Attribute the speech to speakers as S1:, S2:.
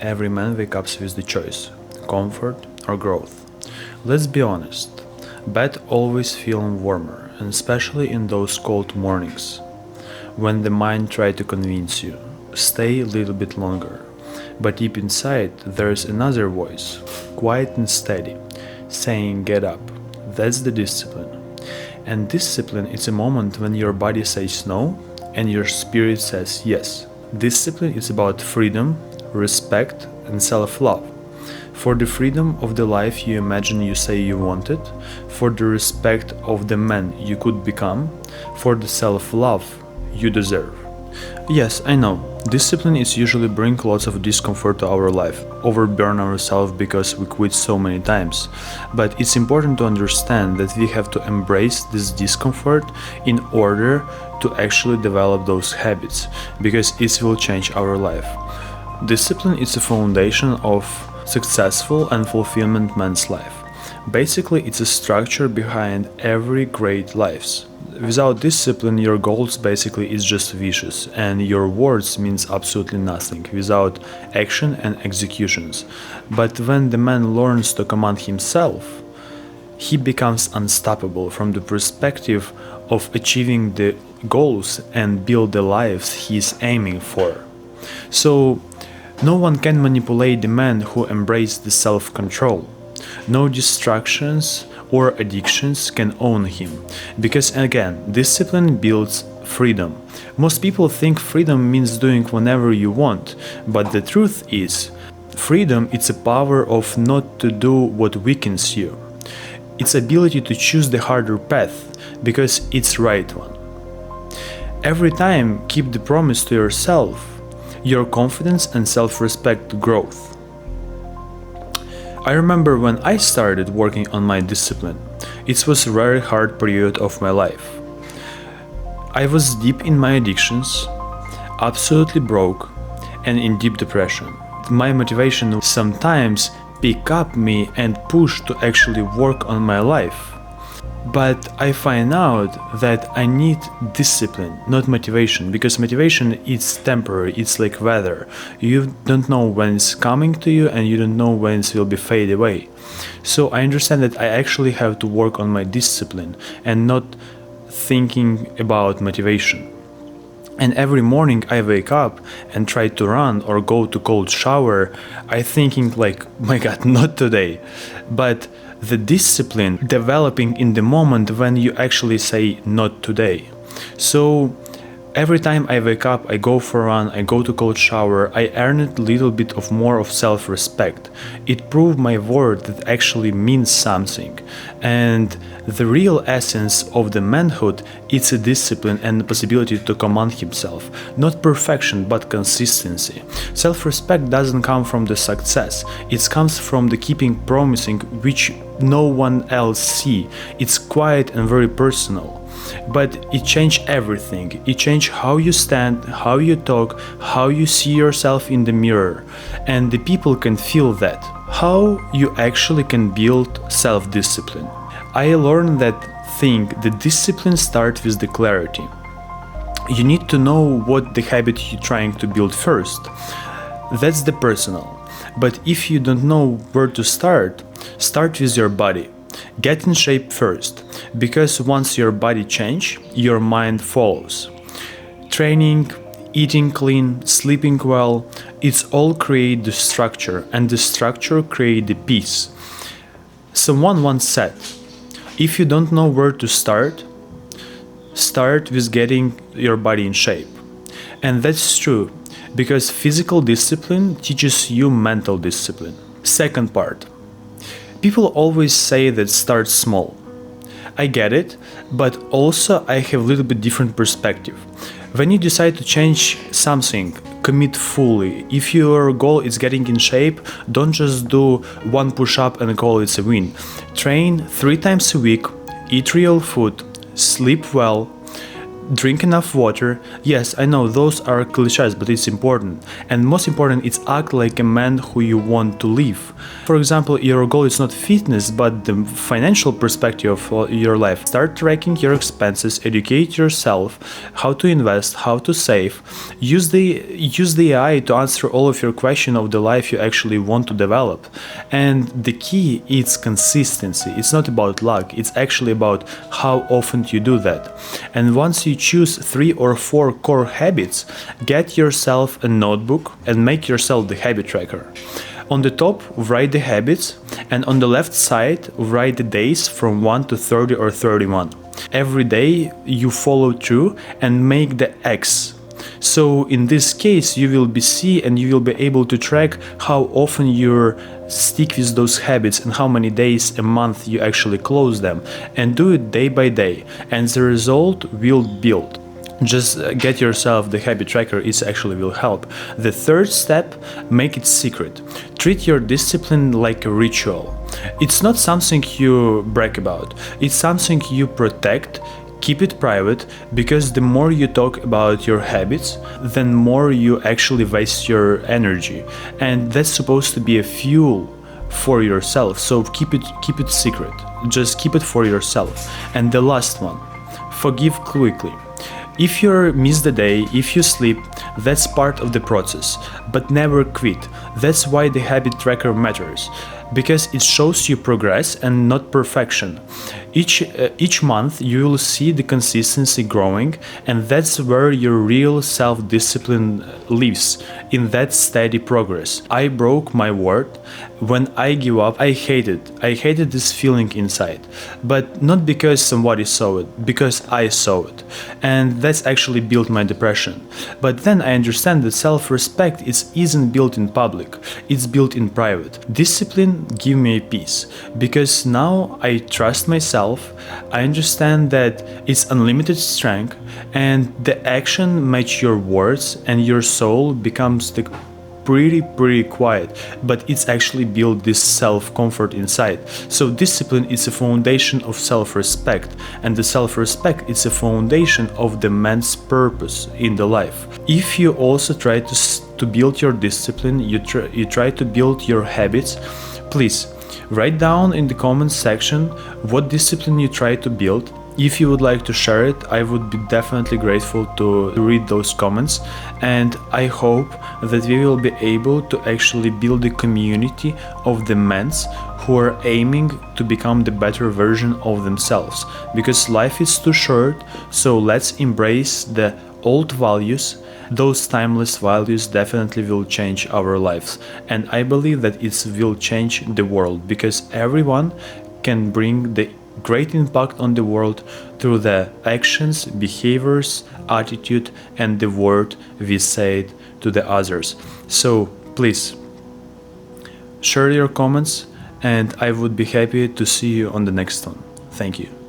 S1: every man wakes up with the choice: comfort or growth. Let's be honest, bed always feels warmer, and especially in those cold mornings, when the mind tries to convince you, stay a little bit longer. But deep inside, there's another voice, quiet and steady, saying get up. That's the discipline. And discipline is a moment when your body says no and your spirit says yes. Discipline is about freedom, respect, and self-love. For the freedom of the life you imagine you say you wanted, for the respect of the man you could become, for the self-love you deserve. Yes, I know, discipline is usually bring lots of discomfort to our life, overburn ourselves because we quit so many times. But it's important to understand that we have to embrace this discomfort in order to actually develop those habits, because it will change our life. Discipline is the foundation of successful and fulfillment man's life. Basically, it's a structure behind every great lives. Without discipline, your goals basically is just wishes, and your words means absolutely nothing without action and executions. But when the man learns to command himself, he becomes unstoppable from the perspective of achieving the goals and build the lives he is aiming for. So, no one can manipulate the man who embraces the self-control. No distractions or addictions can own him, because again, discipline builds freedom. Most people think freedom means doing whenever you want, but the truth is, freedom is a power of not to do what weakens you. It's ability to choose the harder path, because it's right one. Every time keep the promise to yourself, your confidence and self-respect growth. I remember when I started working on my discipline, it was a very hard period of my life. I was deep in my addictions, absolutely broke, and in deep depression. My motivation sometimes pick up me and push to actually work on my life. But I find out that I need discipline, not motivation, because motivation is temporary, it's like weather. You don't know when it's coming to you and you don't know when it will be fade away. So I understand that I actually have to work on my discipline and not thinking about motivation. And every morning I wake up and try to run or go to cold shower, I thinking like, my God, not today. But the discipline developing in the moment when you actually say not today. So every time I wake up, I go for a run, I go to cold shower, I earn a little bit of more of self-respect. It proved my word that actually means something. And the real essence of the manhood is a discipline and the possibility to command himself. Not perfection, but consistency. Self-respect doesn't come from the success. It comes from the keeping promising which no one else see. It's quiet and very personal. But it changed everything. It changed how you stand, how you talk, how you see yourself in the mirror. And the people can feel that. How you actually can build self-discipline. I learned that the discipline starts with the clarity. You need to know what the habit you're trying to build first. That's the personal. But if you don't know where to start with your body. Get in shape first, because once your body changes, your mind follows. Training, eating clean, sleeping well, it's all create the structure, and the structure create the peace. Someone once said, if you don't know where to start with getting your body in shape. And that's true, because physical discipline teaches you mental discipline. Second part. People always say that start small. I get it, but also I have a little bit different perspective. When you decide to change something, commit fully. If your goal is getting in shape, don't just do one push-up and call it a win. Train 3 times a week, eat real food, sleep well, Drink enough water. Yes, I know those are cliches, but it's important. And most important, it's act like a man who you want to live. For example, your goal is not fitness, but the financial perspective of your life. Start tracking your expenses, educate yourself, how to invest, how to save. Use the AI to answer all of your questions of the life you actually want to develop. And the key is consistency. It's not about luck, it's actually about how often you do that. And once you choose 3 or 4 core habits, get yourself a notebook and make yourself the habit tracker. On the top, write the habits, and on the left side, write the days from 1 to 30 or 31. Every day you follow through and make the X. So in this case, you will see and you will be able to track how often you stick with those habits and how many days a month you actually close them, and do it day by day, and the result will build. Just get yourself the habit tracker, it actually will help. The third step, make it secret. Treat your discipline like a ritual. It's not something you brag about, it's something you protect. Keep it private, because the more you talk about your habits, the more you actually waste your energy, and that's supposed to be a fuel for yourself. So keep it secret. Just keep it for yourself. And the last one, forgive quickly. If you miss the day, if you sleep, that's part of the process, but never quit. That's why the habit tracker matters, because it shows you progress and not perfection. Each month you will see the consistency growing, and that's where your real self-discipline lives, in that steady progress. I broke my word. When I give up, I hated this feeling inside, but not because somebody saw it, because I saw it, and that's actually built my depression. But then I understand that self-respect isn't built in public, it's built in private. Discipline give me peace, because now I trust myself. I understand that it's unlimited strength, and the action match your words, and your soul becomes pretty quiet, but it's actually built this self-comfort inside. So discipline is a foundation of self-respect, and the self-respect is a foundation of the man's purpose in the life. If you also try to build your discipline, you try to build your habits, please write down in the comments section what discipline you try to build. If you would like to share it, I would be definitely grateful to read those comments, and I hope that we will be able to actually build a community of the men who are aiming to become the better version of themselves, because life is too short. So let's embrace the old values. Those timeless values definitely will change our lives, and I believe that it will change the world, because everyone can bring the great impact on the world through the actions, behaviors, attitude, and the word we say to the others. So please share your comments, and I would be happy to see you on the next one. Thank you.